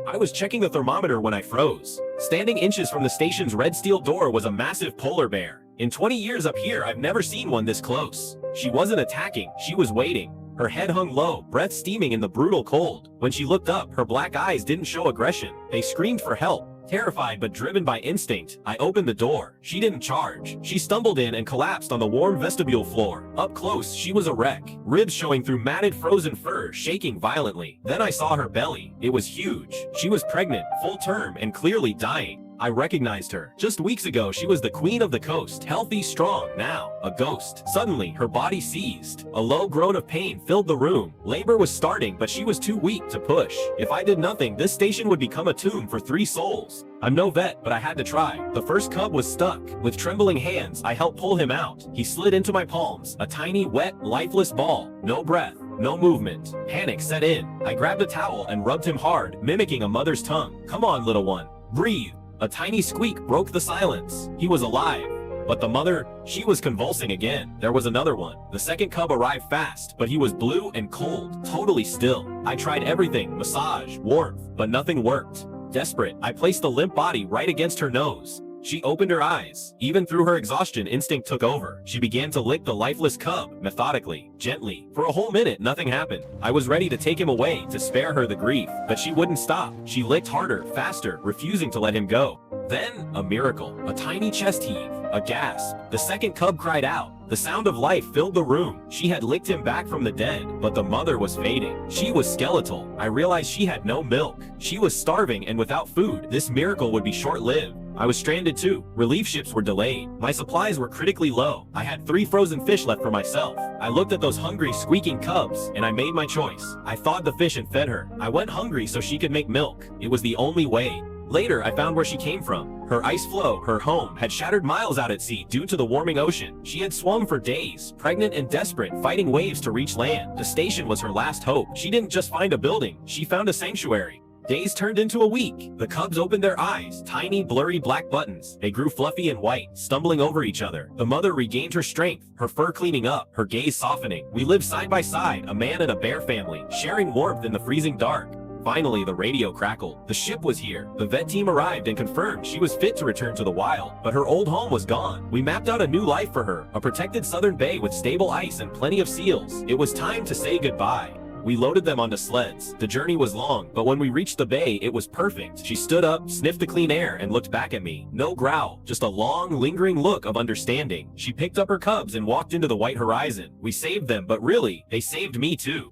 I was checking the thermometer when I froze. Standing inches from the station's red steel door was a massive polar bear. In 20 years up here, I've never seen one this close. She wasn't attacking, she was waiting. Her head hung low, breath steaming in the brutal cold. When she looked up, her black eyes didn't show aggression. They screamed for help. Terrified but driven by instinct, I opened the door. She didn't charge. She stumbled in and collapsed on the warm vestibule floor. Up close, she was a wreck, ribs showing through matted frozen fur, shaking violently. Then I saw her belly. It was huge. She was pregnant, full term, and clearly dying. I recognized her. Just weeks ago, she was the queen of the coast, healthy, strong. Now, a ghost. Suddenly, her body seized. A low groan of pain filled the room. Labor was starting, but she was too weak to push. If I did nothing, this station would become a tomb for 3 souls. I'm no vet, but I had to try. The first cub was stuck. With trembling hands, I helped pull him out. He slid into my palms, a tiny, wet, lifeless ball. No breath. No movement. Panic set in. I grabbed a towel and rubbed him hard, mimicking a mother's tongue. Come on, little one. Breathe. A tiny squeak broke the silence. He was alive. But the mother, she was convulsing again. There was another one. The second cub arrived fast, but he was blue and cold, totally still. I tried everything, massage, warmth, but nothing worked. Desperate, I placed the limp body right against her nose. She opened her eyes. Even through her exhaustion, instinct took over. She began to lick the lifeless cub, methodically, gently. For a whole minute, nothing happened. I was ready to take him away, to spare her the grief, but she wouldn't stop. She licked harder, faster, refusing to let him go. Then, a miracle. A tiny chest heave, a gasp. The second cub cried out. The sound of life filled the room. She had licked him back from the dead, but the mother was fading. She was skeletal. I realized she had no milk. She was starving, and without food, this miracle would be short-lived. I was stranded too. Relief ships were delayed. My supplies were critically low. I had 3 frozen fish left for myself. I looked at those hungry, squeaking cubs, and I made my choice. I thawed the fish and fed her. I went hungry so she could make milk. It was the only way. Later, I found where she came from. Her ice floe, her home, had shattered miles out at sea due to the warming ocean. She had swum for days, pregnant and desperate, fighting waves to reach land. The station was her last hope. She didn't just find a building, she found a sanctuary. Days turned into a week. The cubs opened their eyes, tiny, blurry black buttons. They grew fluffy and white, stumbling over each other. The mother regained her strength, her fur cleaning up, her gaze softening. We lived side by side, a man and a bear family, sharing warmth in the freezing dark. Finally, the radio crackled. The ship was here. The vet team arrived and confirmed she was fit to return to the wild, but her old home was gone. We mapped out a new life for her, a protected southern bay with stable ice and plenty of seals. It was time to say goodbye. We loaded them onto sleds. The journey was long, but when we reached the bay, it was perfect. She stood up, sniffed the clean air, and looked back at me. No growl, just a long, lingering look of understanding. She picked up her cubs and walked into the white horizon. We saved them, but really, they saved me too.